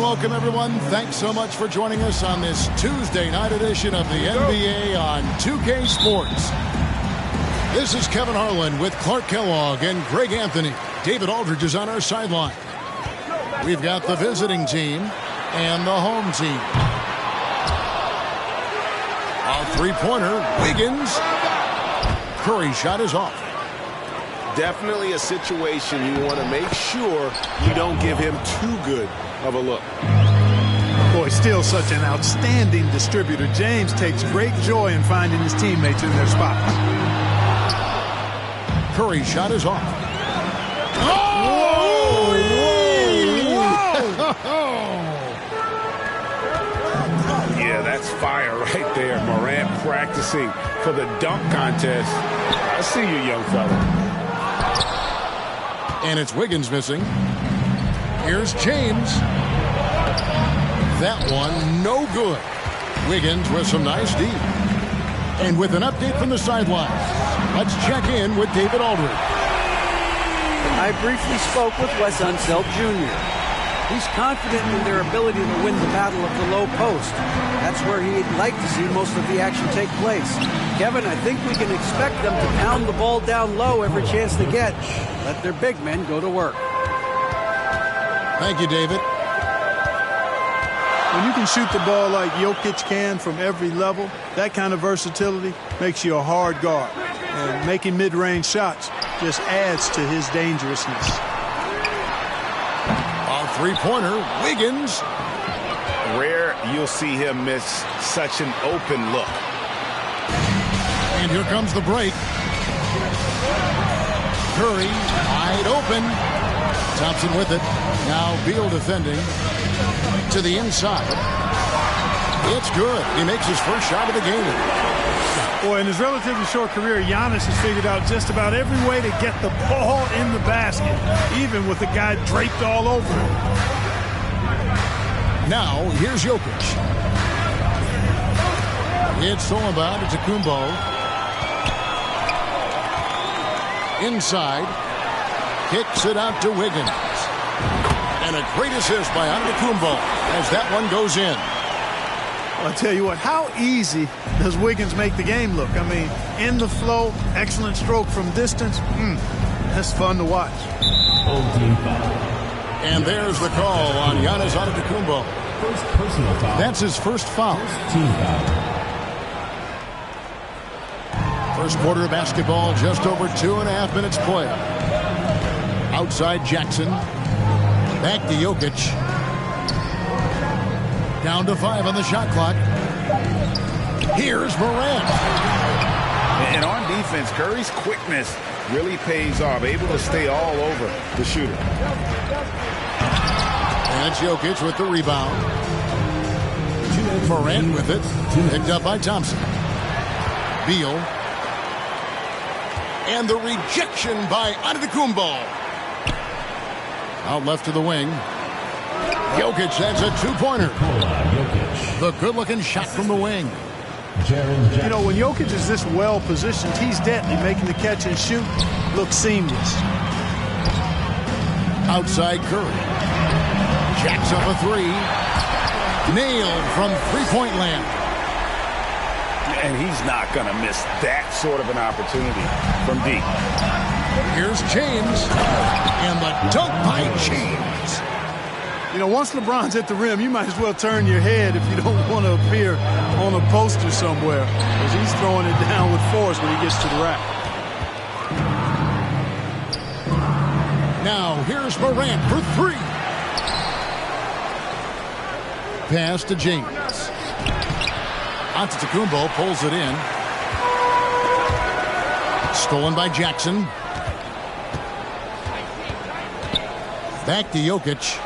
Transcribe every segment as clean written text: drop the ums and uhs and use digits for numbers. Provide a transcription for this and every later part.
welcome, everyone. Thanks so much for joining us on this Tuesday night edition of the NBA on 2K Sports. This is Kevin Harlan with Clark Kellogg and Greg Anthony. David Aldridge is on our sideline. We've got the visiting team and the home team. A three-pointer, Wiggins. Curry's shot is off. Definitely a situation you want to make sure you don't give him too good of a look. Boy, still such an outstanding distributor. James takes great joy in finding his teammates in their spots. Curry's shot is off. Oh! Yeah, that's fire right there. Morant practicing for the dunk contest. I see you, young fella. And it's Wiggins missing. Here's James. That one, no good. Wiggins with some nice D. And with an update from the sidelines, let's check in with David Aldridge. I briefly spoke with Wes Unseld Jr. He's confident in their ability to win the battle of the low post. That's where he'd like to see most of the action take place. Kevin, I think we can expect them to pound the ball down low every chance they get. Let their big men go to work. Thank you, David. When you can shoot the ball like Jokic can from every level, that kind of versatility makes you a hard guard. And making mid-range shots just adds to his dangerousness. A three-pointer, Wiggins. Rare you'll see him miss such an open look. And here comes the break. Curry wide open. Thompson with it. Now Beal defending. To the inside. It's good. He makes his first shot of the game. Boy, in his relatively short career, Giannis has figured out just about every way to get the ball in the basket, even with the guy draped all over him. Now, here's Jokic. It's all about Antetokounmpo. Inside. Kicks it out to Wiggins. And a great assist by Antetokounmpo as that one goes in. I'll tell you what, how easy does Wiggins make the game look? I mean, in the flow, excellent stroke from distance. That's fun to watch. And there's the call on Giannis Antetokounmpo. That's his first foul. First quarter of basketball, just over 2.5 minutes play. Outside Jackson. Back to Jokic. Down to 5 on the shot clock. Here's Morant. And on defense, Curry's quickness really pays off. Able to stay all over the shooter. And it's Jokic with the rebound. Morant with it. Picked up by Thompson. Beal. And the rejection by Antetokounmpo. Out left to the wing. Jokic has a two-pointer. The good-looking shot from the wing. You know, when Jokic is this well-positioned, he's deadly, making the catch and shoot look seamless. Outside Curry. Jacks up a three. Nailed from three-point land. And he's not going to miss that sort of an opportunity from deep. Here's James. And the dunk by James. You know, once LeBron's at the rim, you might as well turn your head if you don't want to appear on a poster somewhere, because he's throwing it down with force when he gets to the rack. Now, here's Morant for three. Pass to James. Antetokounmpo pulls it in. Stolen by Jackson. Back to Jokic.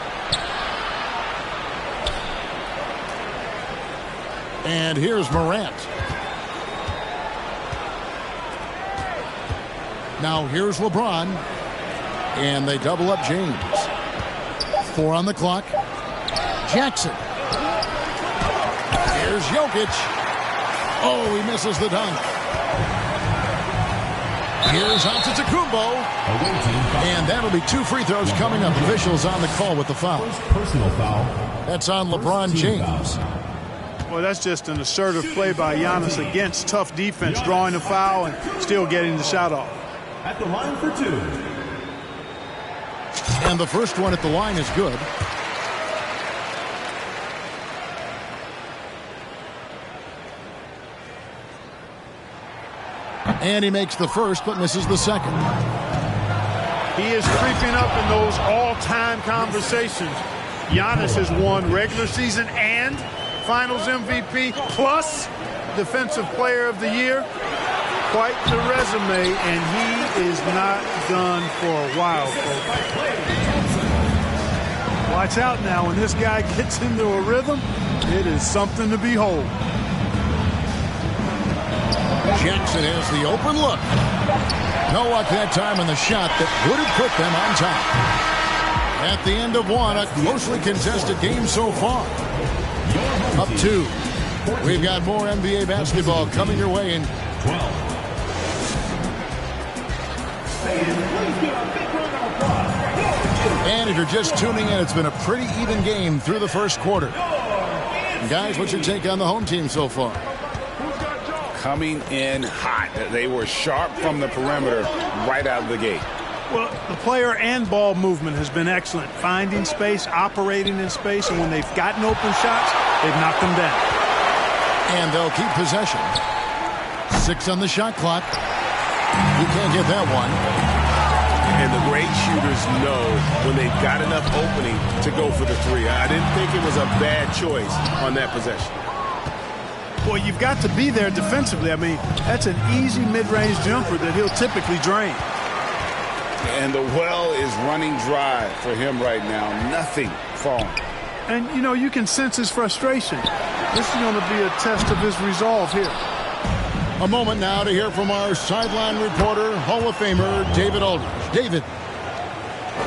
And here's Morant. Now here's LeBron. And they double up James. 4 on the clock. Jackson. Here's Jokic. Oh, he misses the dunk. Here's Antetokounmpo. And that'll be 2 free throws coming up. Officials on the call with the foul. Personal foul. That's on LeBron James. Well, that's just an assertive play by Giannis against tough defense, drawing the foul and still getting the shot off. At the line for 2. And the first one at the line is good. And he makes the first but misses the second. He is creeping up in those all-time conversations. Giannis has won regular season and Finals MVP plus Defensive Player of the Year. Quite the resume, and he is not done for a while, folks. Watch out now. When this guy gets into a rhythm, it is something to behold. Jackson has the open look. No luck that time on the shot that would have put them on top. At the end of one, a closely contested game so far. Up 2. We've got more NBA basketball coming your way in 12. And if you're just tuning in, it's been a pretty even game through the first quarter. Guys, what's your take on the home team so far? Coming in hot. They were sharp from the perimeter right out of the gate. Well, the player and ball movement has been excellent. Finding space, operating in space, and when they've gotten open shots, they've knocked them down. And they'll keep possession. 6 on the shot clock. You can't get that one. And the great shooters know when they've got enough opening to go for the 3. I didn't think it was a bad choice on that possession. Well, you've got to be there defensively. I mean, that's an easy mid-range jumper that he'll typically drain. And the well is running dry for him right now. Nothing falling. And, you know, you can sense his frustration. This is going to be a test of his resolve here. A moment now to hear from our sideline reporter, Hall of Famer David Aldridge. David.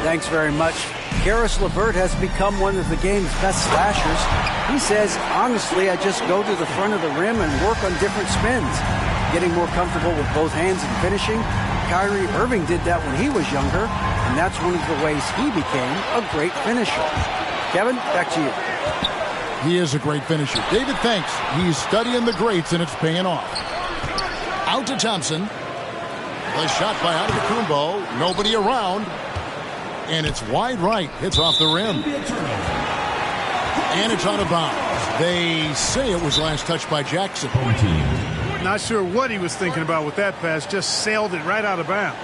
Thanks very much. Karis LeVert has become one of the game's best slashers. He says, honestly, I just go to the front of the rim and work on different spins. Getting more comfortable with both hands and finishing. Kyrie Irving did that when he was younger, and that's one of the ways he became a great finisher. Kevin, back to you. He is a great finisher. David, thanks. He's studying the greats, and it's paying off. Out to Thompson. The shot by Antetokounmpo. Nobody around. And it's wide right. Hits off the rim. And it's out of bounds. They say it was last touched by Jackson. Not sure what he was thinking about with that pass. Just sailed it right out of bounds.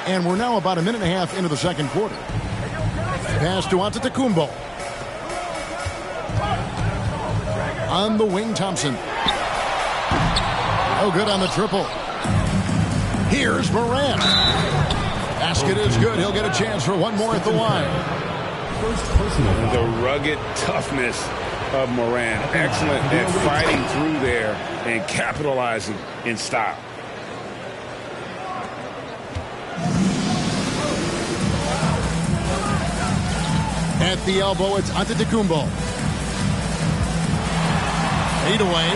And we're now about a minute and a half into the second quarter. Pass to Antetokounmpo. On the wing, Thompson. No good on the triple. Here's Morant. Basket is good. He'll get a chance for one more at the line. The rugged toughness of Morant. Excellent at fighting through there and capitalizing in style. At the elbow, it's Antetokounmpo. 8 away.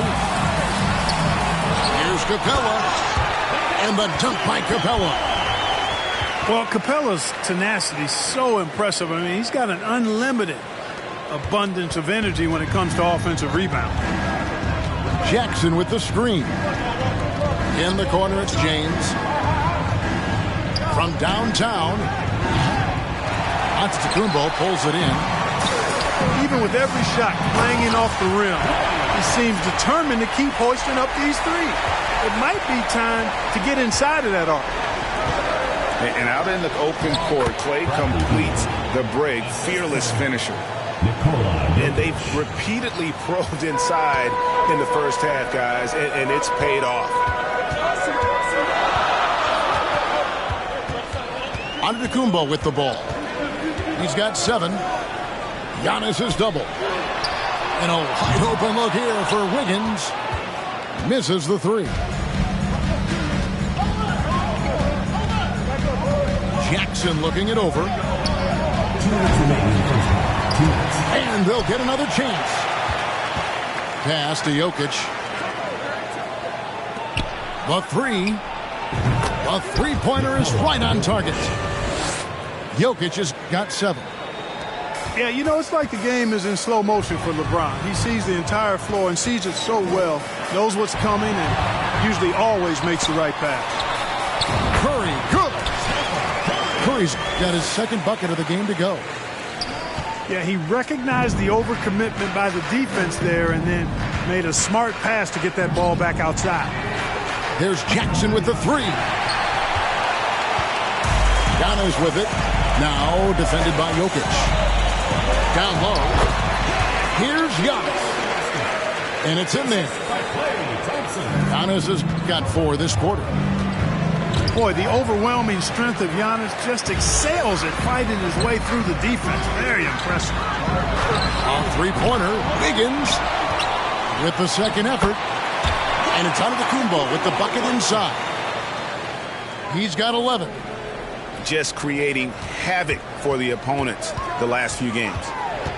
Here's Capella. And the dunk by Capella. Well, Capella's tenacity is so impressive. I mean, he's got an unlimited abundance of energy when it comes to offensive rebound. Jackson with the screen. In the corner, it's James. From downtown, Antetokounmpo pulls it in. Even with every shot clanging off the rim, he seems determined to keep hoisting up these threes. It might be time to get inside of that arc. And out in the open court, Klay completes the break. Fearless finisher. and they've repeatedly probed inside in the first half, guys, and it's paid off. Antetokounmpo with the ball. He's got 7. Giannis is double. And a wide open look here for Wiggins. Misses the 3. Jackson looking it over. 2 minutes remaining. And they'll get another chance. Pass to Jokic. The 3. A three-pointer is right on target. Jokic has got 7. Yeah, you know, it's like the game is in slow motion for LeBron. He sees the entire floor and sees it so well, knows what's coming, and usually always makes the right pass. Curry, good. Curry's got his second bucket of the game to go. Yeah, he recognized the overcommitment by the defense there and then made a smart pass to get that ball back outside. There's Jackson with the 3. Giannis with it. Now defended by Jokic. Down low. Here's Giannis. And it's in there. Giannis has got 4 this quarter. Boy, the overwhelming strength of Giannis just excels at fighting his way through the defense. Very impressive. On three-pointer, Wiggins with the second effort. And it's Antetokounmpo with the bucket inside. He's got 11. Just creating havoc for the opponents the last few games.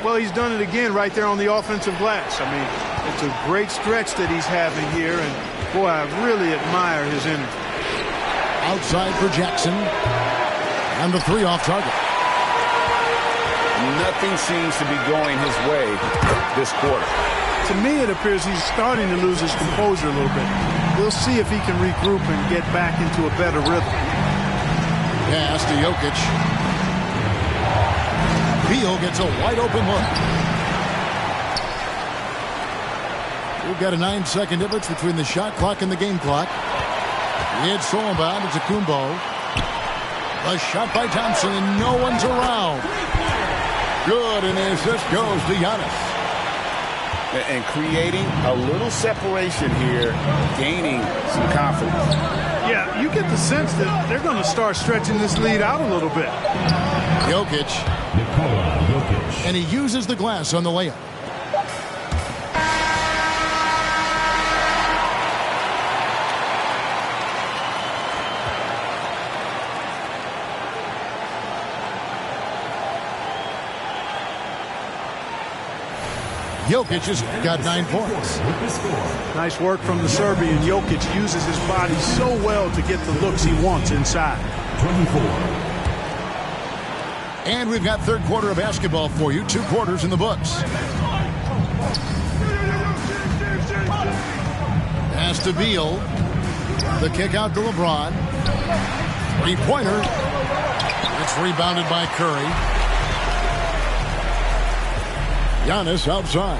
Well, he's done it again right there on the offensive glass. I mean, it's a great stretch that he's having here, and boy, I really admire his energy. Outside for Jackson. And the 3 off target. Nothing seems to be going his way this quarter. To me, it appears he's starting to lose his composure a little bit. We'll see if he can regroup and get back into a better rhythm. Pass to Jokic. Beal gets a wide open look. We've got a 9-second difference between the shot clock and the game clock. It's Solomon. It's Antetokounmpo. A shot by Thompson, and no one's around. Good, and the assist goes to Giannis. And creating a little separation here, gaining some confidence. Yeah, you get the sense that they're going to start stretching this lead out a little bit. Jokic. And he uses the glass on the layup. Jokic has got 9 points. Nice work from the Serbian. Jokic uses his body so well to get the looks he wants inside. 24. And we've got third quarter of basketball for you. 2 quarters in the books. Pass to Beal. The kick out to LeBron. 3-pointer. It's rebounded by Curry. Giannis outside.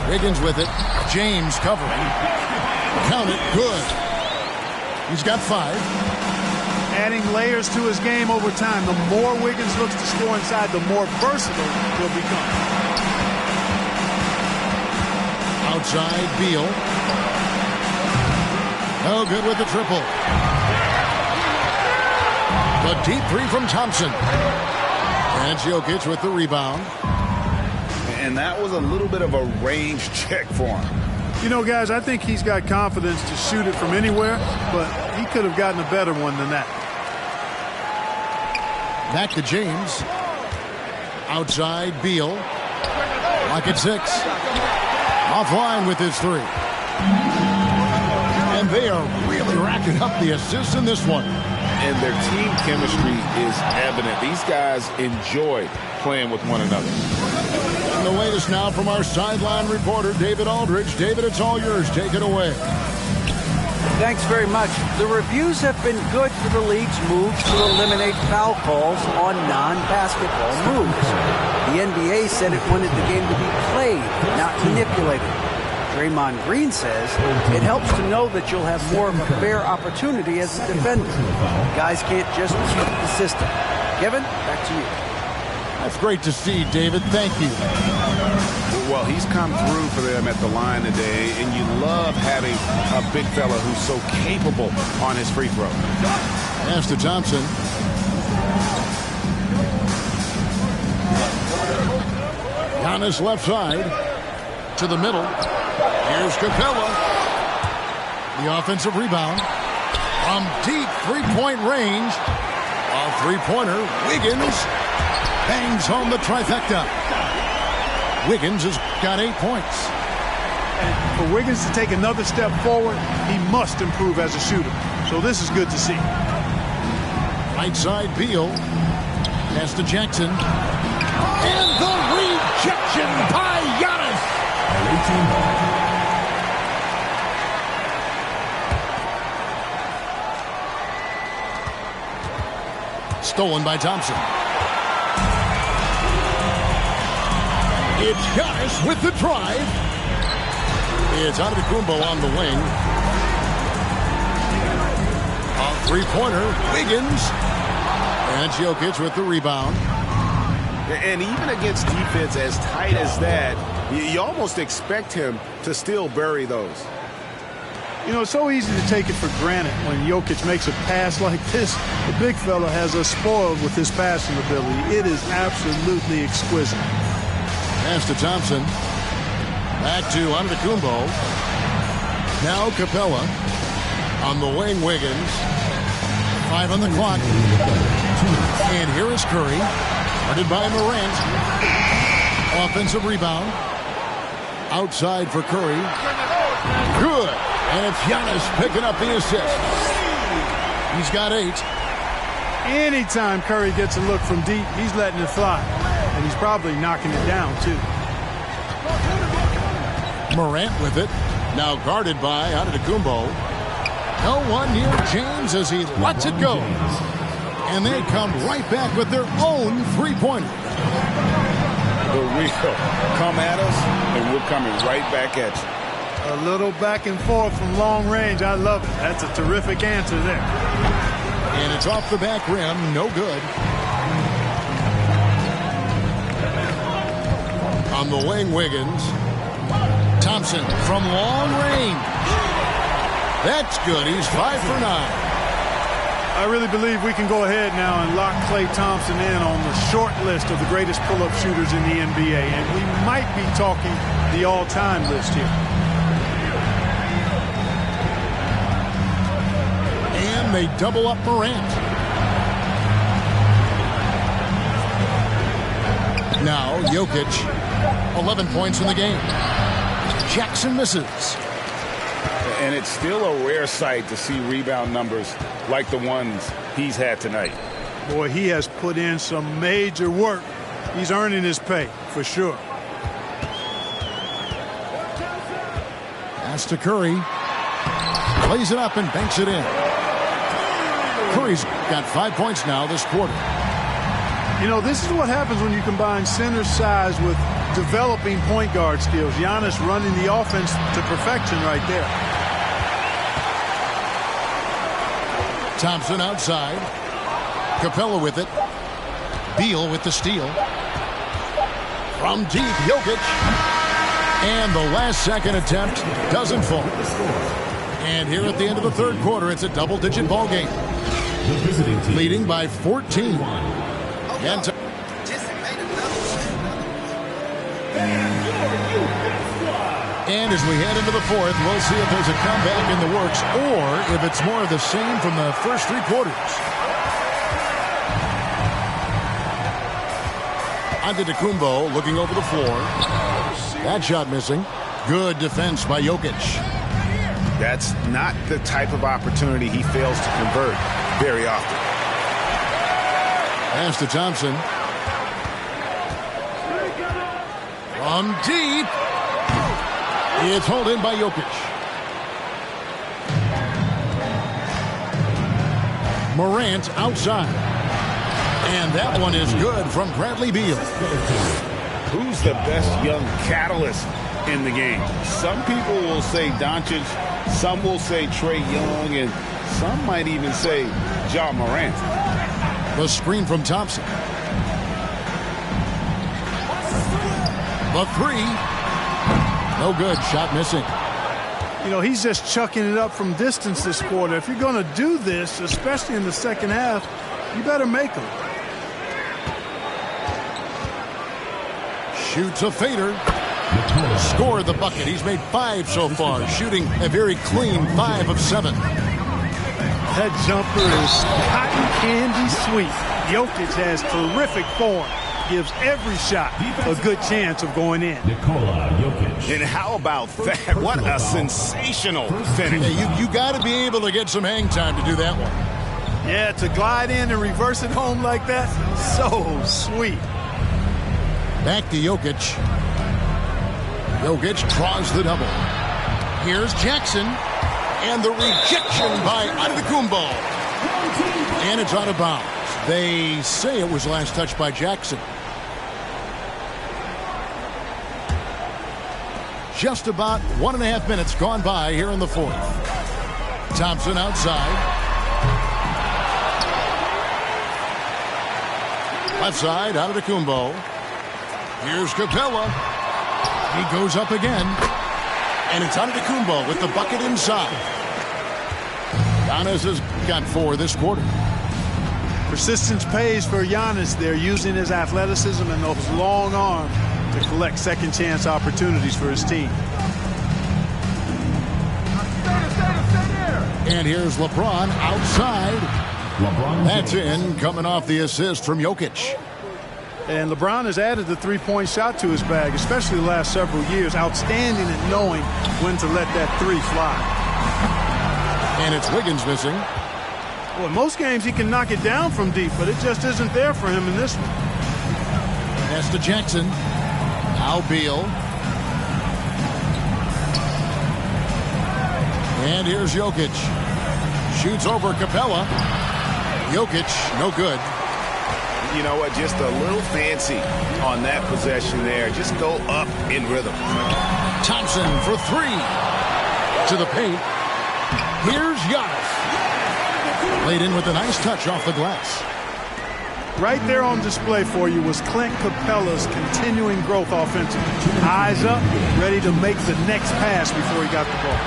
Wiggins with it. James covering. Count it. Good. He's got 5. Adding layers to his game over time. The more Wiggins looks to score inside, the more versatile he'll become. Outside, Beal. Oh, good with the triple. The deep 3 from Thompson. And Jokic with the rebound. And that was a little bit of a range check for him. You know, guys, I think he's got confidence to shoot it from anywhere, but he could have gotten a better one than that. Back to James. Outside, Beal. Lock at 6. Offline with his 3. And they are really racking up the assists in this one. And their team chemistry is evident. These guys enjoy playing with one another. And the latest now from our sideline reporter, David Aldridge. David, it's all yours. Take it away. Thanks very much. The reviews have been good for the league's moves to eliminate foul calls on non-basketball moves. The NBA said it wanted the game to be played, not manipulated. Draymond Green says it helps to know that you'll have more of a fair opportunity as a defender. Guys can't just cheat the system. Kevin, back to you. That's great to see, David. Thank you. Well, he's come through for them at the line today, and you love having a big fella who's so capable on his free throw. Pass to Thompson. Giannis left side to the middle. Here's Capella. The offensive rebound from deep three-point range. A three-pointer. Wiggins bangs home the trifecta. Wiggins has got 8 points. And for Wiggins to take another step forward, he must improve as a shooter. So this is good to see. Right side, Beal. Pass to Jackson. And the rejection by Giannis. Stolen by Thompson. It's Giannis with the drive. It's Antetokounmpo on the wing. A three-pointer. Wiggins. And Jokic with the rebound. And even against defense as tight as that, you almost expect him to still bury those. You know, it's so easy to take it for granted when Jokic makes a pass like this. The big fella has us spoiled with his passing ability. It is absolutely exquisite. Pass to Thompson. Back to Antetokounmpo. Now Capella. On the wing, Wiggins. 5 on the clock. And here is Curry. Guarded by Morant. Offensive rebound. Outside for Curry. Good. And it's Giannis picking up the assist. He's got 8. Anytime Curry gets a look from deep, he's letting it fly. And he's probably knocking it down, too. Morant with it. Now guarded by Antetokounmpo. No one near James as he lets it go. And they come right back with their own three-pointer. The real come at us, and we're coming right back at you. A little back and forth from long range. I love it. That's a terrific answer there. And it's off the back rim. No good. On the wing, Wiggins. Thompson from long range. That's good. He's 5 for 9. I really believe we can go ahead now and lock Klay Thompson in on the short list of the greatest pull-up shooters in the NBA. And we might be talking the all-time list here. And they double up Morant. Now Jokic, 11 points in the game. Jackson misses. And it's still a rare sight to see rebound numbers like the ones he's had tonight. Boy, he has put in some major work. He's earning his pay, for sure. Pass to Curry. Plays it up and banks it in. Curry's got 5 points now this quarter. You know, this is what happens when you combine center size with developing point guard skills. Giannis running the offense to perfection right there. Thompson outside. Capella with it. Beal with the steal. From deep, Jokic. And the last second attempt doesn't fall. And here at the end of the third quarter, it's a double-digit ball game. Leading by 14. And as we head into the fourth, we'll see if there's a comeback in the works or if it's more of the same from the first 3 quarters. Antetokounmpo looking over the floor. That shot missing. Good defense by Jokic. That's not the type of opportunity he fails to convert very often. Pass to Thompson. From deep. It's hauled in by Jokic. Morant outside. And that one is good from Bradley Beal. Who's the best young catalyst in the game? Some people will say Doncic, some will say Trae Young, and some might even say Ja Morant. The screen from Thompson. The three. No good. Shot missing. You know, he's just chucking it up from distance this quarter. If you're going to do this, especially in the second half, you better make them. Shoots a fader. Scored the bucket. He's made 5 so far, shooting a very clean 5 of 7. That jumper is cotton candy sweet. Jokic has terrific form. Gives every shot a good chance of going in. Nikola Jokic. And how about that? What a sensational finish. Yeah, you got to be able to get some hang time to do that one. Yeah, to glide in and reverse it home like that, so sweet. Back to Jokic. Jokic draws the double. Here's Jackson. And the rejection by Antetokounmpo. And it's out of bounds. They say it was last touched by Jackson. Just about 1.5 minutes gone by here in the fourth. Thompson outside. Left side, Antetokounmpo. Here's Capella. He goes up again. And it's Antetokounmpo with the bucket inside. Giannis has got 4 this quarter. Persistence pays for Giannis. They're using his athleticism and those long arms to collect second chance opportunities for his team. And here's LeBron outside. That's in, coming off the assist from Jokic. And LeBron has added the three-point shot to his bag, especially the last several years. Outstanding at knowing when to let that three fly. And it's Wiggins missing. Well, in most games he can knock it down from deep, but it just isn't there for him in this one. Pass to Jackson. Now Beal. And here's Jokic. Shoots over Capella. Jokic, no good. You know what? Just a little fancy on that possession there. Just go up in rhythm. Thompson for 3. To the paint. Here's Giannis. Laid in with a nice touch off the glass. Right there on display for you was Clint Capella's continuing growth offensively. Eyes up, ready to make the next pass before he got the ball.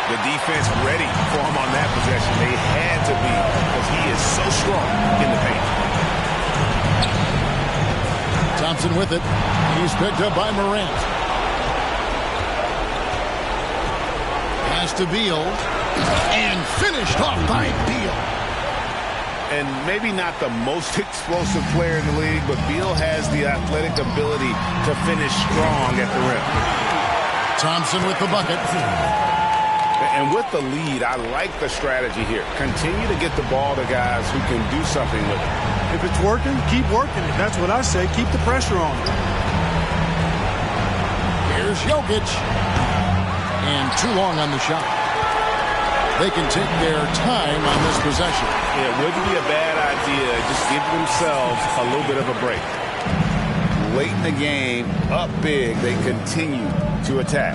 The defense ready for him on that possession. They had to be because he is so strong in the paint. Thompson with it. He's picked up by Morant. Pass to Beal. And finished off by Beal. And maybe not the most explosive player in the league, but Beal has the athletic ability to finish strong at the rim. Thompson with the bucket. And with the lead, I like the strategy here. Continue to get the ball to guys who can do something with it. If it's working, keep working it. That's what I say. Keep the pressure on. Here's Jokic. And too long on the shot. They can take their time on this possession. It wouldn't be a bad idea. Just give themselves a little bit of a break. Late in the game, up big, they continue to attack.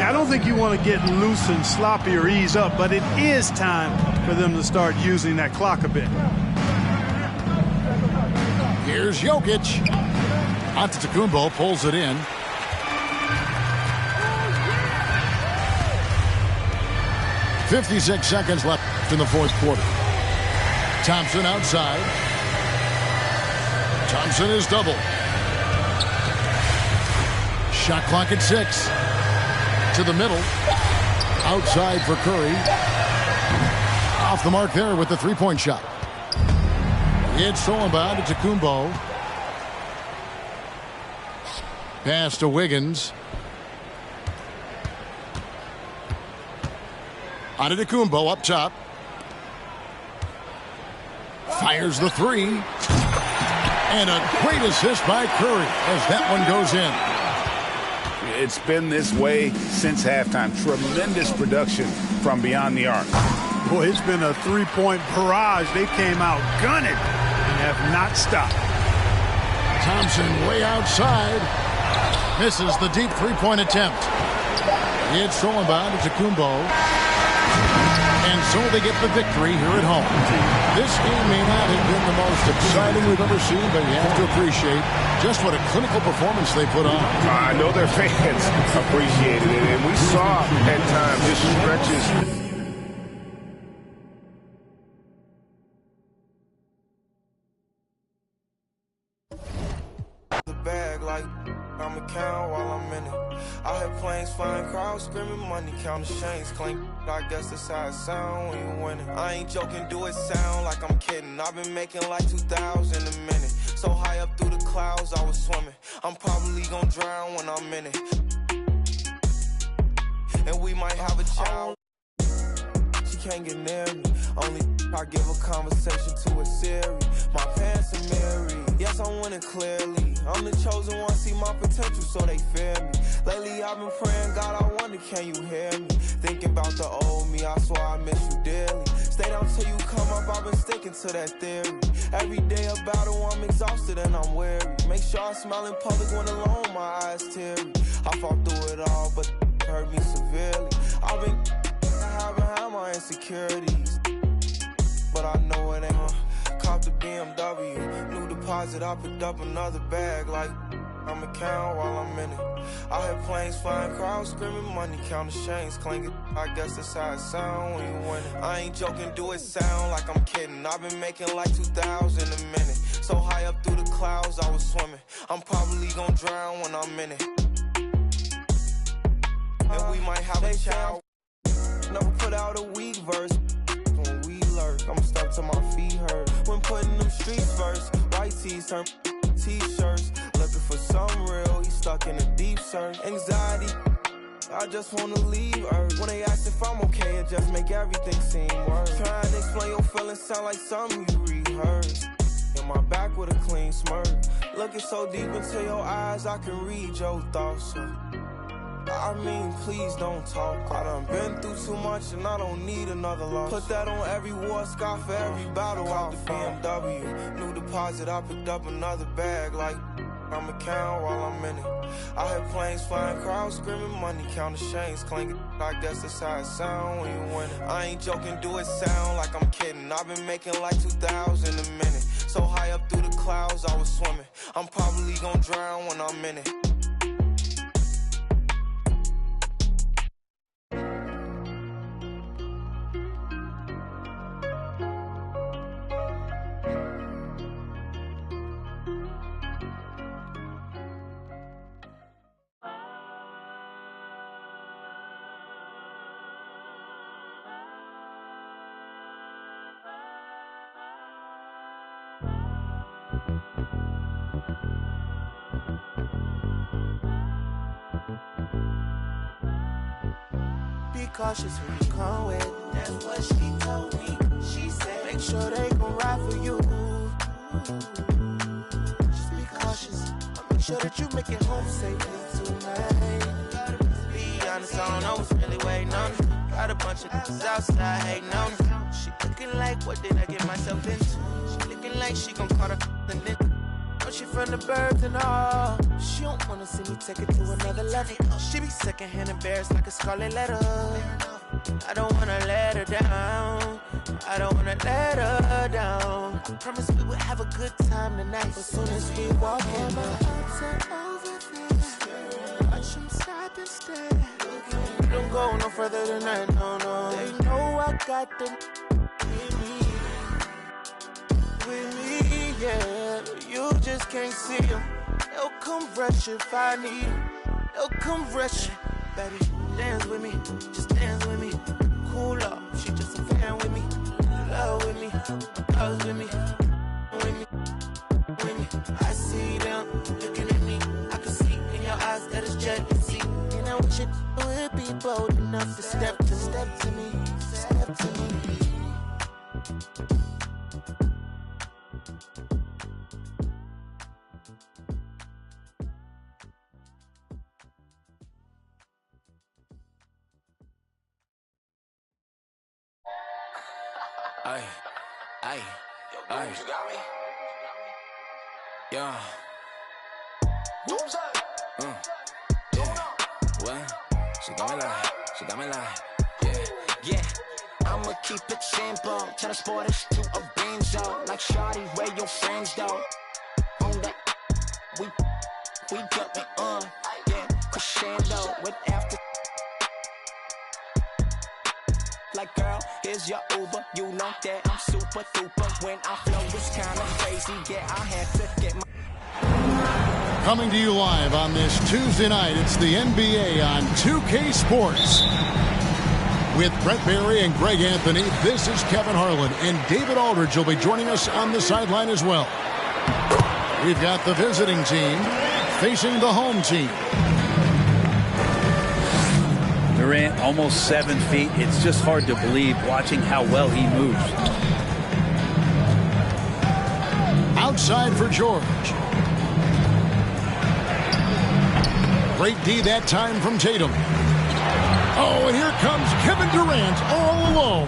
I don't think you want to get loose and sloppy or ease up, but it is time for them to start using that clock a bit. Here's Jokic. Antetokounmpo pulls it in. .56 seconds left in the fourth quarter. Thompson outside. Thompson is double. Shot clock at 6. To the middle. Outside for Curry. Off the mark there with the three-point shot. It's stolen by Antetokounmpo. Pass to Wiggins. Antetokounmpo up top. Fires the 3. And a great assist by Curry as that one goes in. It's been this way since halftime. Tremendous production from beyond the arc. Boy, it's been a three-point barrage. They came out gunning and have not stopped. Thompson way outside. Misses the deep three-point attempt. It's stolen by Antetokounmpo. And so they get the victory here at home. This game may not have been the most exciting we've ever seen, but you have to appreciate just what a clinical performance they put on. I know their fans appreciated it, and we saw at times just stretches. I'ma count while I'm in it. I hear planes flying, crowds screaming, money counting chains clink. I guess that's how it sound when you winning. I ain't joking, do it sound like I'm kidding. I've been making like 2,000 a minute. So high up through the clouds, I was swimming. I'm probably gonna drown when I'm in it. And we might have a child. She can't get near me. Only I give a conversation to a Siri. My pants are mirrored. Yes, I'm winning clearly. I'm the chosen one, see my potential, so they fear me. Lately, I've been praying, God, I wonder, can you hear me? Thinking about the old me, I swear I miss you dearly. Stay down till you come up, I've been sticking to that theory. Every day a battle, I'm exhausted and I'm weary. Make sure I smile in public when alone, my eyes teary. I fought through it all, but it hurt me severely. I've been having my insecurities, but I know it ain't. Cop the BMW, new deposit, I picked up another bag like I'ma count while I'm in it. I hear planes flying, crowds screaming, money counting chains clinking. I guess that's how it sound when you winning. I ain't joking, do it sound like I'm kidding. I've been making like 2,000 a minute. So high up through the clouds, I was swimming. I'm probably gonna drown when I'm in it. And we might have a child. Never put out a weak verse. When we lurk, I'm stuck till my feet hurt. When putting them streets first, white tees turn t-shirts. Looking for some real, he stuck in a deep search. Anxiety, I just wanna leave Earth. When they ask if I'm okay, it just make everything seem worse. Trying to explain your feelings sound like something you rehearsed. In my back with a clean smirk. Looking so deep into your eyes, I can read your thoughts. So I mean, please don't talk. I done been through too much and I don't need another loss. Put that on every war scar for every battle. Out the BMW, new deposit, I picked up another bag like I'ma count while I'm in it. I hear planes flying, crowds screaming, money counting chains clinking. I guess that's how it sound when you winning. I ain't joking, do it sound like I'm kidding. I've been making like 2,000 a minute. So high up through the clouds, I was swimming. I'm probably gonna drown when I'm in it. Be cautious who you come with. That's what she told me. She said, make sure they gon' ride for you. Just be cautious. I'll make sure that you make it home safely tonight. Be honest, I don't know what's really waiting on me. Got a bunch of niggas outside hating on me. She looking like, what did I get myself into? She looking like she gon' call the nigga. She from the birds and all. She don't wanna see me take it to another level. She be secondhand embarrassed like a scarlet letter. I don't wanna let her down. I don't wanna let her down. Promise we would have a good time tonight. As soon as we walk in, my arms are over there. Watch them stop and stare. Don't go no further than that, no, no. They know I got them with me, yeah. You just can't see them. They'll come rush if I need them. They'll come rush. Baby, dance with me, just dance with me. Cool up, she just a fan with me. Love with me, loves with me. With me, with me. I see them looking at me. I can see in your eyes that it's jealousy. And I wish it would be bold enough to step to me. Step to me. Ay, ay, ay. Yeah. Yeah. What? She got me like, yeah. Yeah. I'ma keep it simple. Tell the sporters to a benzo. Like shawty, where your friends though? On that, we jumping on. Yeah, crescendo with after. Like girl, here's your Uber. You know that I'm super duper. When I flow, it's kind of crazy. Yeah, I had to get my. Coming to you live on this Tuesday night, it's the NBA on 2K Sports. With Brett Barry and Greg Anthony, this is Kevin Harlan, and David Aldridge will be joining us on the sideline as well. We've got the visiting team facing the home team. Durant, almost 7 feet. It's just hard to believe watching how well he moves. Outside for George. Great D that time from Tatum. Oh, and here comes Kevin Durant all alone.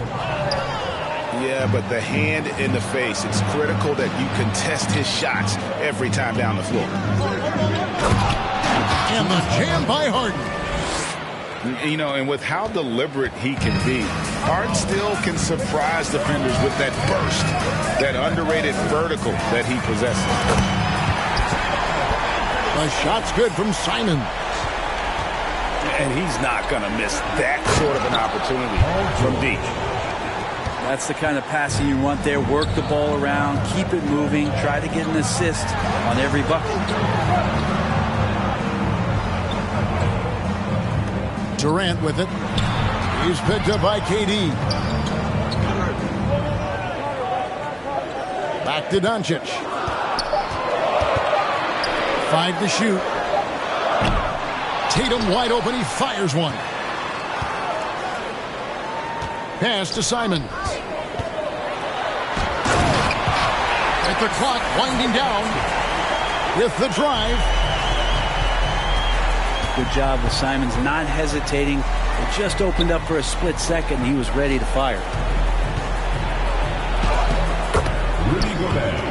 Yeah, but the hand in the face, it's critical that you contest his shots every time down the floor. And the jam by Harden. You know, and with how deliberate he can be, Harden still can surprise defenders with that burst, that underrated vertical that he possesses. The shot's good from Simon. And he's not going to miss that sort of an opportunity from deep. That's the kind of passing you want there. Work the ball around, keep it moving, try to get an assist on every bucket. Durant with it. He's picked up by KD. Back to Doncic. 5 to shoot. Tatum wide open. He fires one. Pass to Simon. With the clock winding down. With the drive. Good job with Simons not hesitating. It just opened up for a split second. He was ready to fire. Rudy Gobert.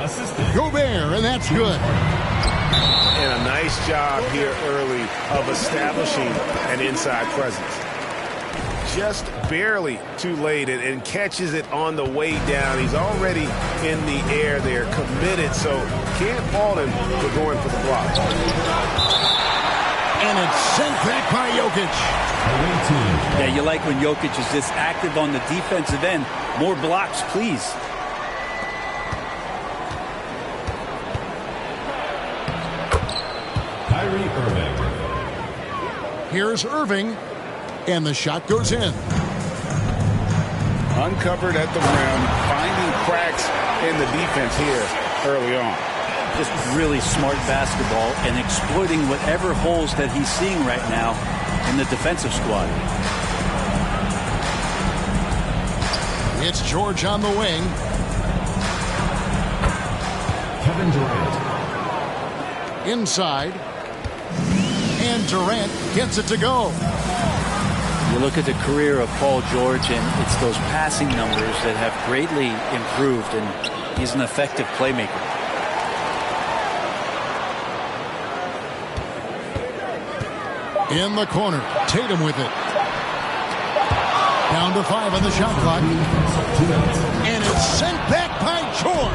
Assistant. Gobert, and that's good. And a nice job here early of establishing an inside presence. Just barely too late and catches it on the way down. He's already in the air there, committed, so can't fault him for going for the block. And it's sent back by Jokic. Yeah, you like when Jokic is this active on the defensive end. More blocks, please. Kyrie Irving. Here's Irving, and the shot goes in. Uncovered at the rim, finding cracks in the defense here early on. Just really smart basketball and exploiting whatever holes that he's seeing right now in the defensive squad. It's George on the wing. Kevin Durant. Inside. And Durant gets it to go. You look at the career of Paul George, and it's those passing numbers that have greatly improved, and he's an effective playmaker. In the corner, Tatum with it. Down to 5 on the shot clock. And it's sent back by George.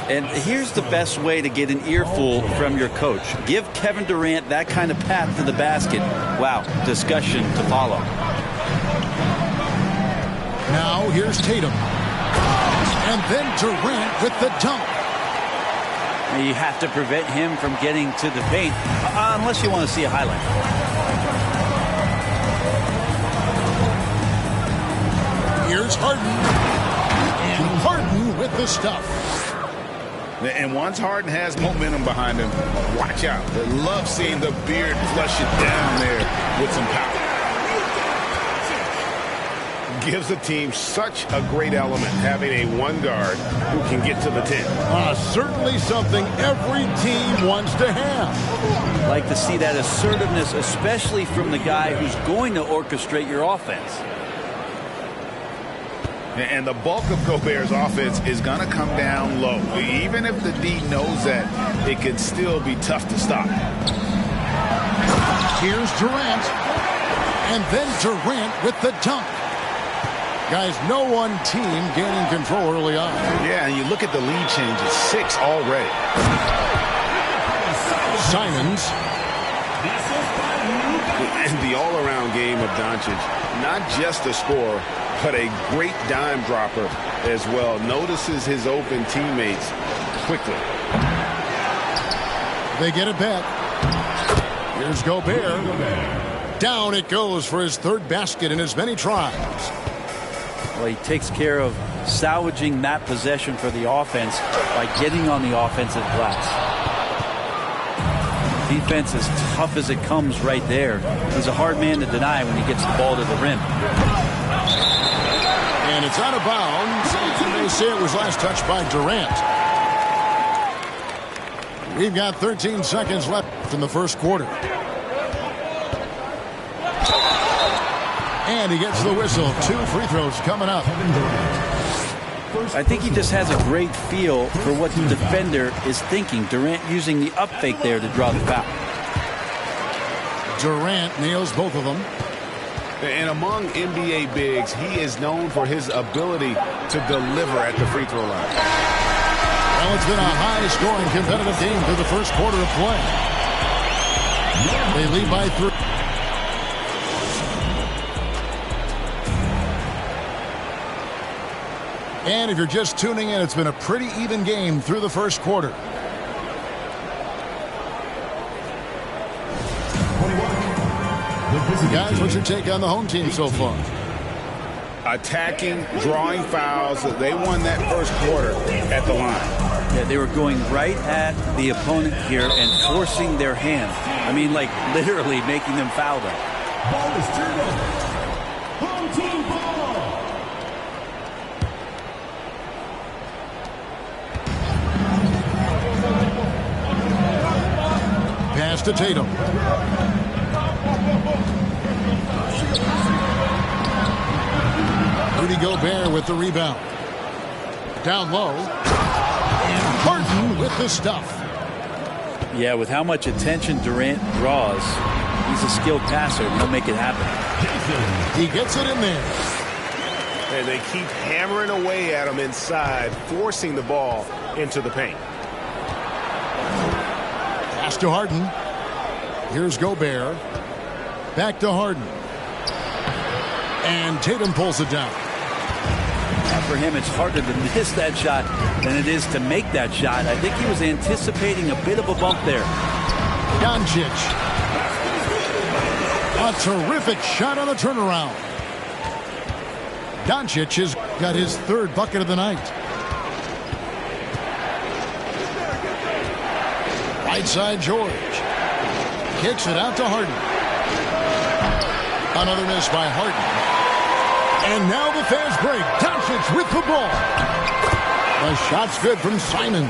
And here's the best way to get an earful from your coach. Give Kevin Durant that kind of path to the basket. Wow, discussion to follow. Now here's Tatum. And then Durant with the dunk. You have to prevent him from getting to the paint, unless you want to see a highlight. Here's Harden. And Harden with the stuff. And once Harden has momentum behind him, watch out. They love seeing the beard flush it down there with some power. Gives a team such a great element having a one guard who can get to the 10. Certainly something every team wants to have. Like to see that assertiveness, especially from the guy who's going to orchestrate your offense. And the bulk of Gobert's offense is going to come down low. Even if the D knows that, it could still be tough to stop. Here's Durant. And then Durant with the dunk. Guys, no one team gaining control early on. Yeah, and you look at the lead changes. 6 already. Simons. And the all-around game of Doncic, not just a scorer, but a great dime dropper as well. Notices his open teammates quickly. They get it back. Here's Gobert. Down it goes for his 3rd basket in as many tries. Well, he takes care of salvaging that possession for the offense by getting on the offensive glass. Defense as tough as it comes right there. He's a hard man to deny when he gets the ball to the rim. And it's out of bounds. And they say it was last touched by Durant. We've got 13 seconds left in the first quarter. And he gets the whistle. 2 free throws coming up. I think he just has a great feel for what the defender is thinking. Durant using the up fake there to draw the foul. Durant nails both of them. And among NBA bigs, he is known for his ability to deliver at the free throw line. Well, it's been a high-scoring competitive game through the first quarter of play. They lead by 3. And if you're just tuning in, it's been a pretty even game through the first quarter. Guys, what's your take on the home team so far? Attacking, drawing fouls. They won that first quarter at the line. Yeah, they were going right at the opponent here and forcing their hand. I mean, like literally making them foul them. Ball is turned over. Home team ball. Pass to Tatum. Rudy Gobert with the rebound. Down low. And Harden with the stuff. Yeah, with how much attention Durant draws, he's a skilled passer. He'll make it happen. He gets it in there. And they keep hammering away at him inside, forcing the ball into the paint. Pass to Harden. Here's Gobert. Back to Harden. And Tatum pulls it down. For him, it's harder to miss that shot than it is to make that shot. I think he was anticipating a bit of a bump there. Doncic. A terrific shot on the turnaround. Doncic has got his 3rd bucket of the night. Right side, George. Kicks it out to Harden. Another miss by Harden. And now the fast break. Doncic with the ball. The shot's good from Simons.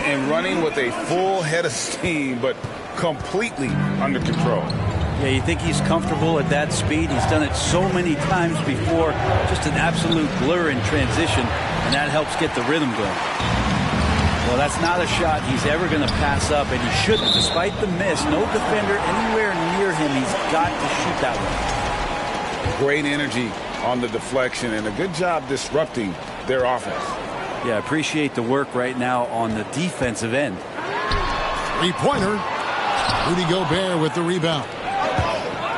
And running with a full head of steam, but completely under control. Yeah, you think he's comfortable at that speed? He's done it so many times before. Just an absolute blur in transition, and that helps get the rhythm going. Well, that's not a shot he's ever going to pass up, and he shouldn't. Despite the miss, no defender anywhere near him. He's got to shoot that one. Great energy on the deflection and a good job disrupting their offense. Yeah, appreciate the work right now on the defensive end. 3-pointer. Rudy Gobert with the rebound.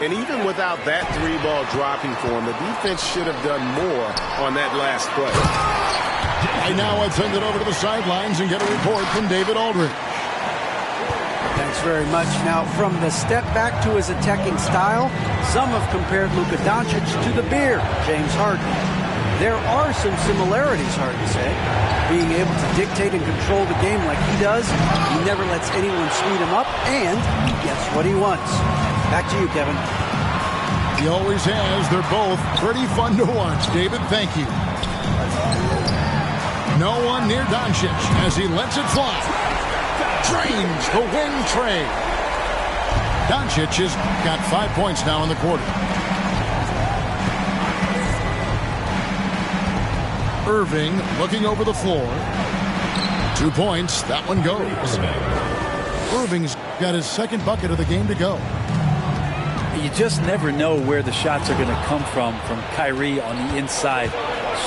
And even without that 3-ball dropping for him, the defense should have done more on that last play. Right now, let's send it over to the sidelines and get a report from David Aldridge. Thanks very much. Now, from the step back to his attacking style, some have compared Luka Doncic to the Bear, James Harden. There are some similarities, Harden said. Being able to dictate and control the game like he does, he never lets anyone speed him up, and he gets what he wants. Back to you, Kevin. He always has. They're both pretty fun to watch. David, thank you. No one near Doncic as he lets it fly. Drains the wing trade. Doncic has got 5 points now in the quarter. Irving looking over the floor. 2 points. That one goes. Irving's got his 2nd bucket of the game to go. You just never know where the shots are going to come from Kyrie on the inside.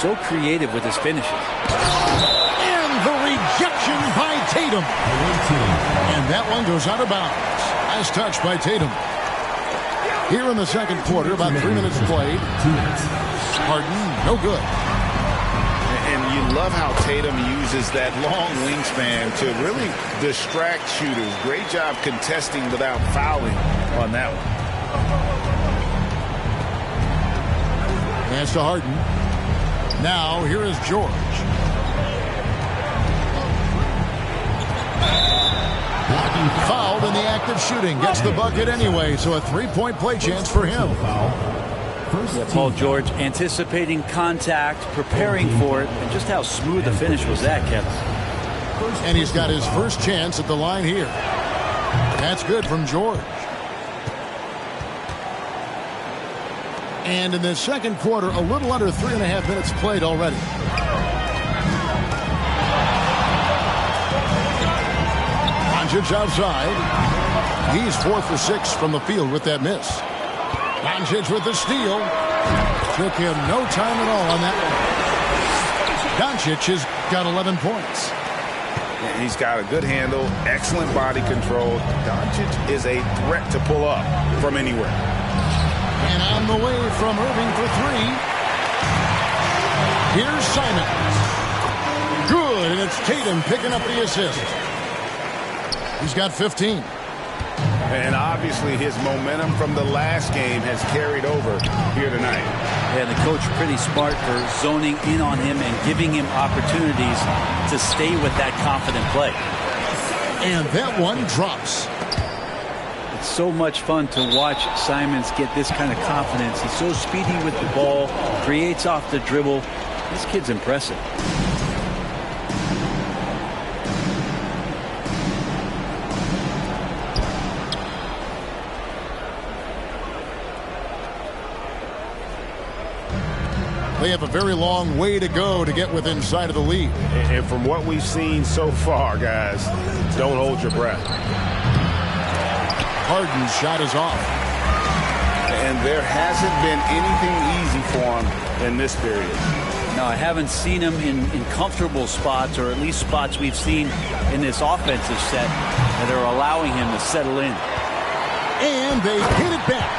So creative with his finishes. And the rejection by Tatum. And that one goes out of bounds. Nice touch by Tatum. Here in the second quarter, about 3 minutes played. Harden, no good. And you love how Tatum uses that long wingspan to really distract shooters. Great job contesting without fouling on that one. Pass to Harden. Now, here is George. Fouled in the act of shooting. Gets the bucket anyway, so a three-point play chance for him. Yeah, Paul George anticipating contact, preparing for it, and just how smooth the finish was that, Kevin. And he's got his first chance at the line here. That's good from George. And in the second quarter, a little under 3.5 minutes played already. Doncic outside. He's 4 for 6 from the field with that miss. Doncic with the steal. Took him no time at all on that one. Doncic has got 11 points. He's got a good handle, excellent body control. Doncic is a threat to pull up from anywhere. And on the way from Irving for 3. Here's Simons. Good, and it's Tatum picking up the assist. He's got 15. And obviously his momentum from the last game has carried over here tonight. Yeah, the coach pretty smart for zoning in on him and giving him opportunities to stay with that confident play. And that one drops. It's so much fun to watch Simons get this kind of confidence. He's so speedy with the ball, creates off the dribble. This kid's impressive. They have a very long way to go to get within sight of the lead. And from what we've seen so far, guys, don't hold your breath. Harden's shot is off. And there hasn't been anything easy for him in this period. No, I haven't seen him in comfortable spots, or at least spots we've seen in this offensive set that are allowing him to settle in. And they hit it back.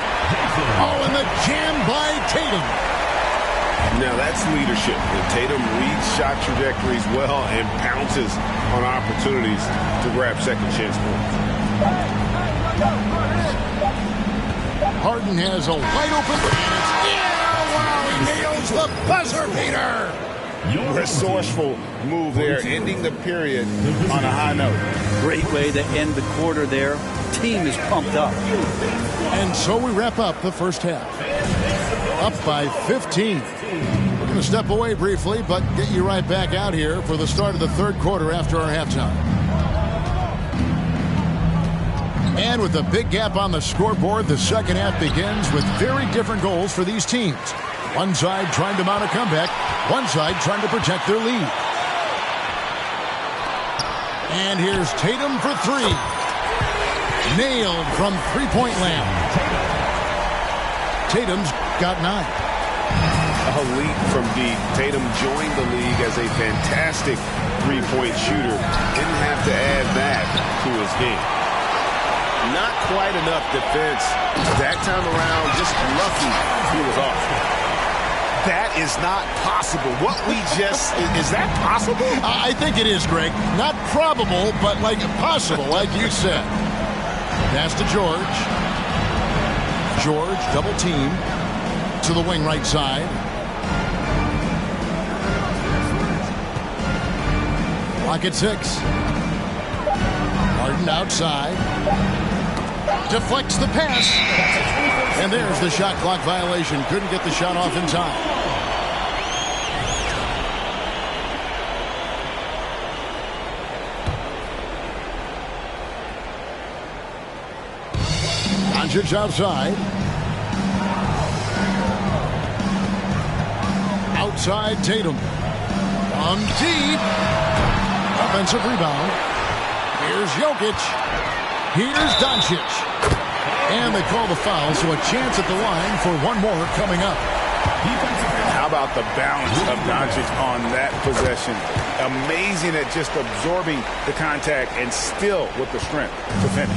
Oh, and the jam by Tatum. Now that's leadership. And Tatum reads shot trajectories well and pounces on opportunities to grab second chance points. Harden has a wide open. Yeah, wow, he nails the buzzer beater. Resourceful move there, ending the period on a high note. Great way to end the quarter there. Team is pumped up. And so we wrap up the first half. Up by 15. We're going to step away briefly, but get you right back out here for the start of the third quarter after our halftime. And with a big gap on the scoreboard, the second half begins with very different goals for these teams. One side trying to mount a comeback, one side trying to protect their lead. And here's Tatum for 3. Nailed from three-point land. Tatum's got 9. A leap from deep. Tatum joined the league as a fantastic three-point shooter. Didn't have to add that to his game. Not quite enough defense. That time around, just lucky he was off. That is not possible. What we just... Is that possible? I think it is, Greg. Not probable, but like possible, like you said. Pass to George. George, double team. To the wing right side. Clock at 6. Harden outside. Deflects the pass. And there's the shot clock violation. Couldn't get the shot off in time. Doncic outside. Outside Tatum. On deep. Offensive rebound. Here's Jokic. Here's Doncic. And they call the foul, so a chance at the line for one more coming up. How about the balance of Doncic on that possession? Amazing at just absorbing the contact and still with the strength to finish.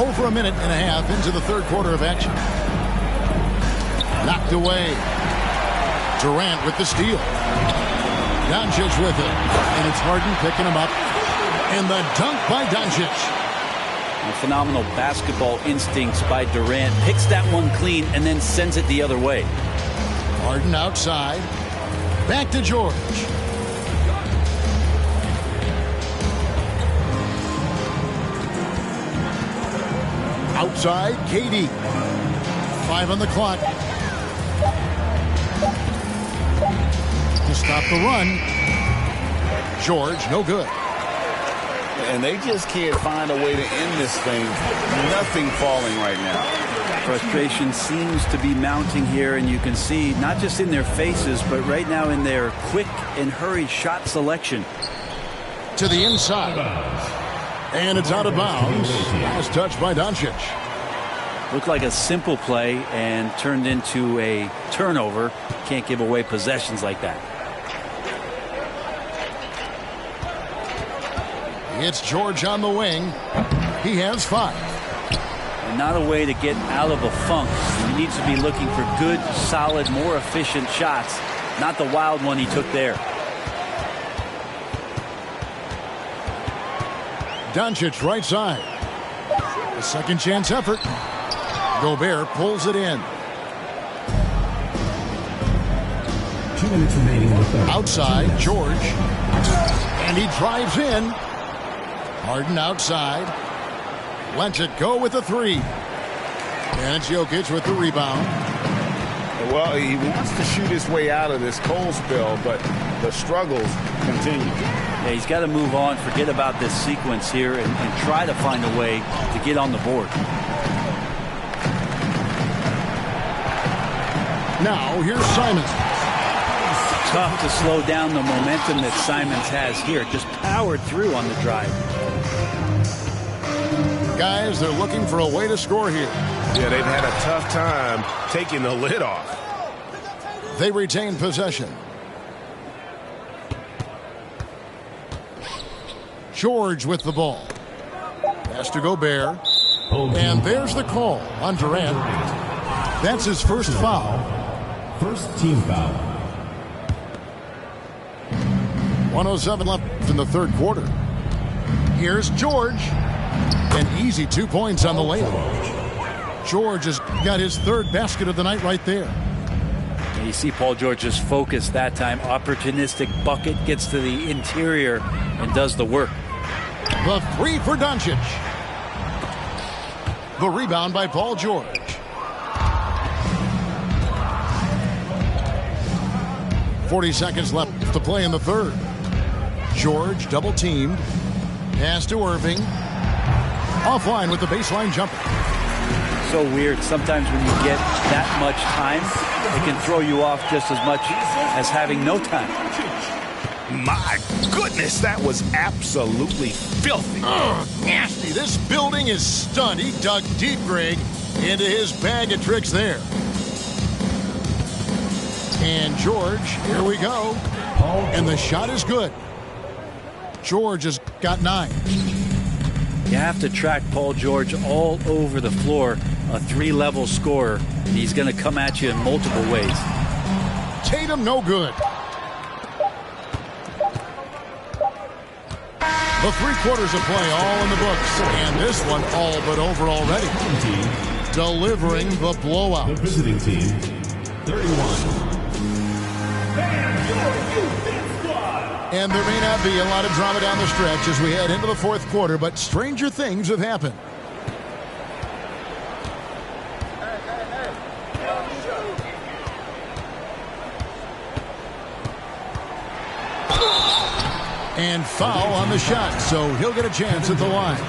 Over a minute and a half into the third quarter of action. Knocked away. Durant with the steal. Doncic with it. And it's Harden picking him up. And the dunk by Doncic. Phenomenal basketball instincts by Durant. Picks that one clean and then sends it the other way. Harden outside. Back to George. Outside, KD. 5 on the clock. To stop the run. George, no good. And they just can't find a way to end this thing. Nothing falling right now. Frustration seems to be mounting here, and you can see not just in their faces, but right now in their quick and hurried shot selection. To the inside. And it's out of bounds. Last touch by Doncic. Looked like a simple play and turned into a turnover. Can't give away possessions like that. It's George on the wing. He has 5. And not a way to get out of a funk. He needs to be looking for good, solid, more efficient shots. Not the wild one he took there. Doncic right side. A second chance effort. Gobert pulls it in. 2 minutes remaining in the third. Outside, George. And he drives in. Harden outside. Lets it go with the 3. And it's Jokic with the rebound. Well, he wants to shoot his way out of this cold spell, but the struggles continue. Yeah, he's got to move on, forget about this sequence here, and try to find a way to get on the board. Now, here's Simons. Tough to slow down the momentum that Simons has here. Just powered through on the drive. Guys, they're looking for a way to score here. Yeah, they've had a tough time taking the lid off. They retain possession. George with the ball. Pass to Gobert. And there's the call on Durant. That's his first foul. First team foul. 1:07 left in the third quarter. Here's George. An easy 2 points on the layup. George has got his third basket of the night right there. And you see Paul George's focus that time. Opportunistic bucket, gets to the interior and does the work. The 3 for Doncic. The rebound by Paul George. .40 seconds left to play in the third. George double teamed. Pass to Irving. Offline with the baseline jumper. So weird. Sometimes when you get that much time, it can throw you off just as much as having no time. My goodness, that was absolutely filthy. Nasty. This building is stunned. He dug deep, Greg, into his bag of tricks there. And George, here we go. And the shot is good. George has got 9. You have to track Paul George all over the floor. A 3-level scorer. And he's going to come at you in multiple ways. Tatum, no good. The 3 quarters of play all in the books. And this one all but over already. Delivering the blowout. The visiting team, 31. And there may not be a lot of drama down the stretch as we head into the fourth quarter, but stranger things have happened. And foul on the shot, so he'll get a chance at the line.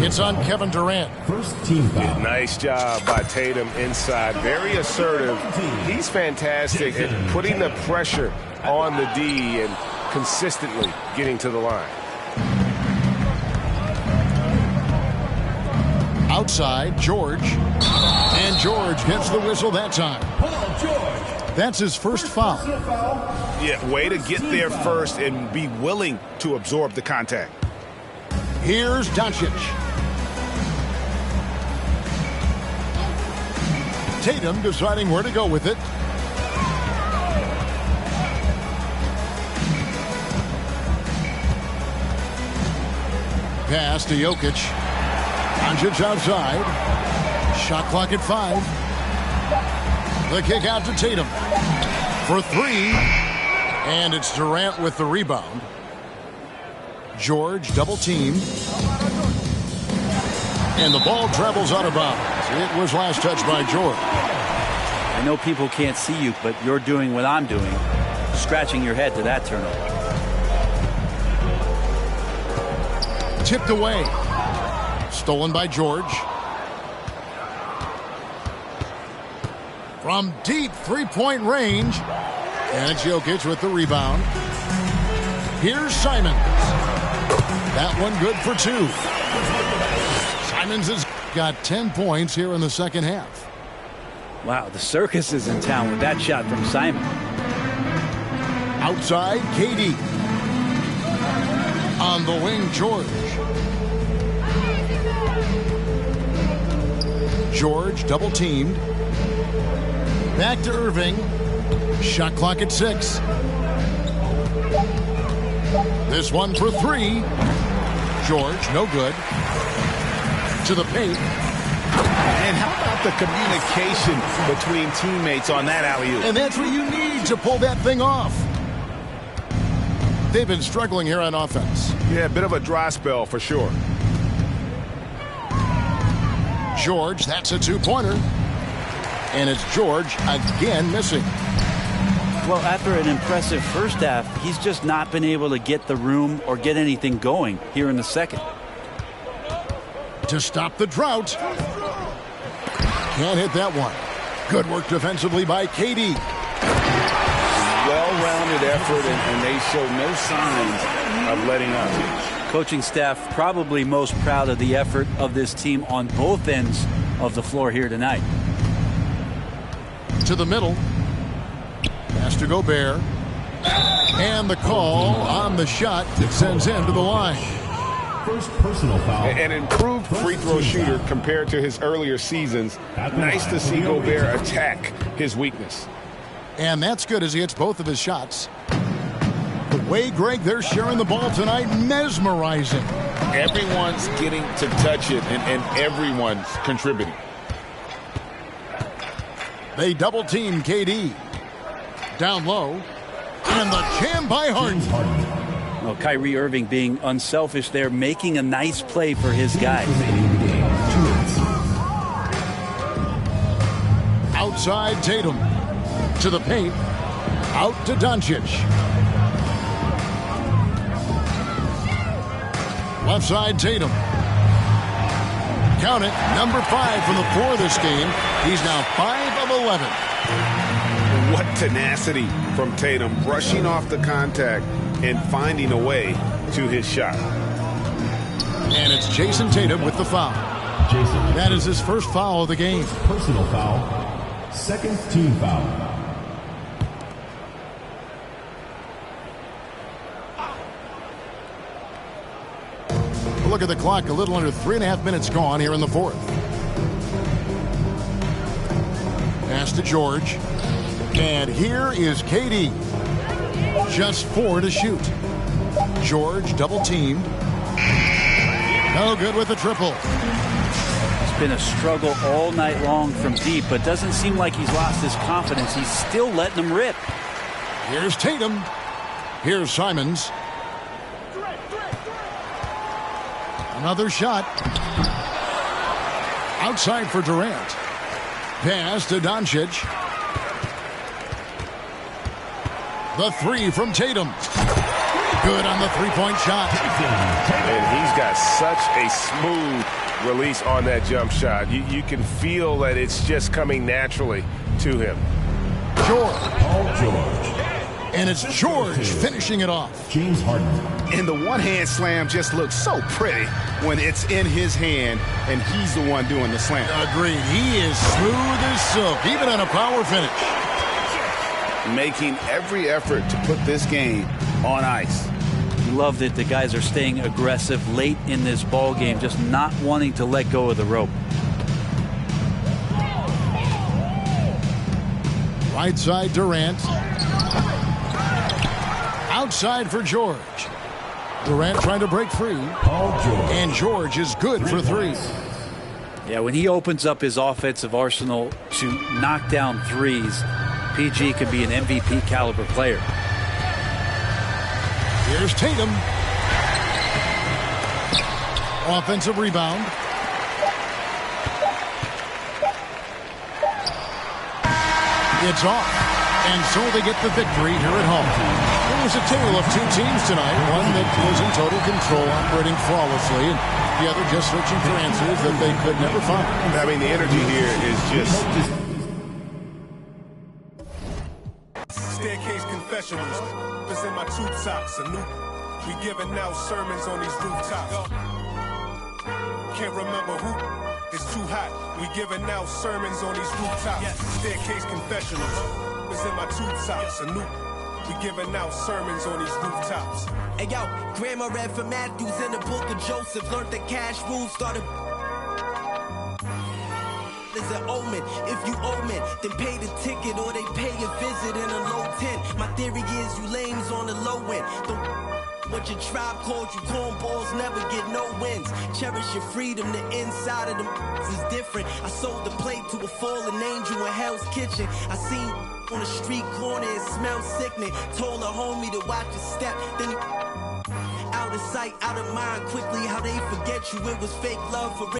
It's on Kevin Durant. First team foul. Nice job by Tatum inside. Very assertive. He's fantastic at putting the pressure on the D and consistently getting to the line. Outside, George. And George gets the whistle that time. That's his first foul. Yeah, way to get there first and be willing to absorb the contact. Here's Doncic. Tatum deciding where to go with it. Pass to Jokic. Doncic outside. Shot clock at 5. The kick out to Tatum for 3. And it's Durant with the rebound. George double teamed. And the ball travels out of bounds. It was last touched by George. I know people can't see you, but you're doing what I'm doing. Scratching your head to that turnover. Tipped away. Stolen by George. From deep three-point range. And it's Jokic with the rebound. Here's Simons. That one good for 2. Simons has got 10 points here in the second half. Wow, the circus is in town with that shot from Simon. Outside, KD. On the wing, George. George double teamed. Back to Irving. Shot clock at 6. This one for 3. George, no good. To the paint. And how about the communication between teammates on that alley-oop? And that's what you need to pull that thing off. They've been struggling here on offense. Yeah, a bit of a dry spell for sure. George, that's a 2-pointer. And it's George again missing. Well, after an impressive first half, he's just not been able to get the room or get anything going here in the second. To stop the drought. Can't hit that one. Good work defensively by KD. Well-rounded effort, and they show no signs of letting up. Coaching staff probably most proud of the effort of this team on both ends of the floor here tonight. To the middle. Pass to Gobert. And the call on the shot that sends him to the line. First personal foul. An improved free throw shooter compared to his earlier seasons. Nice to see Gobert attack his weakness. And that's good as he hits both of his shots. The way, Greg, they're sharing the ball tonight, mesmerizing. Everyone's getting to touch it, and everyone's contributing. They double team KD. Down low. And the jam by Harden. Well, Kyrie Irving being unselfish there, making a nice play for his guys. Outside Tatum. To the paint. Out to Doncic. Left side Tatum. Count it. Number 5 from the floor this game. He's now 5 of 11. What tenacity from Tatum, brushing off the contact and finding a way to his shot. And it's Jason Tatum with the foul. That is his first foul of the game. Personal foul. Second team foul. Look at the clock. A little under 3.5 minutes gone here in the fourth. Pass to George. And here is KD. Just 4 to shoot. George double teamed. No good with the triple. It's been a struggle all night long from deep, but doesn't seem like he's lost his confidence. He's still letting them rip. Here's Tatum. Here's Simons. Another shot. Outside for Durant. Pass to Doncic. The 3 from Tatum. Good on the three-point shot. And he's got such a smooth release on that jump shot. You can feel that it's just coming naturally to him. George. Paul George. And it's George finishing it off. James Harden. And the one-hand slam just looks so pretty when it's in his hand and he's the one doing the slam. Agreed. He is smooth as silk, even on a power finish. Making every effort to put this game on ice. Love that the guys are staying aggressive late in this ball game, just not wanting to let go of the rope. Right side Durant. Outside for George. Durant trying to break free. And George is good for three. Yeah, when he opens up his offensive arsenal to knock down threes, PG could be an MVP caliber player. Here's Tatum. Offensive rebound. It's off. And so they get the victory here at home. It was a tale of two teams tonight. One that was in total control, operating flawlessly, and the other just searching for answers that they could never find. I mean, the energy here is just... Staircase confessionals. Was in my tube socks. We giving out sermons on these rooftops. Can't remember who. It's too hot. We giving out sermons on these rooftops. Staircase confessionals. Was in my tube socks. We giving out sermons on these rooftops. Hey yo, Grandma read from Matthews in the book of Joseph. Learned the cash rules, started is an omen. If you owe men, then pay the ticket or they pay a visit in a low tent. My theory is you lames on the low end. What your tribe called you cornballs never get no wins. Cherish your freedom, the inside of them is different. I sold the plate to a fallen angel in Hell's Kitchen. I seen on the street corner, it smelled sickening. Told a homie to watch his step, then he out of sight, out of mind quickly. How they forget you, it was fake love for real.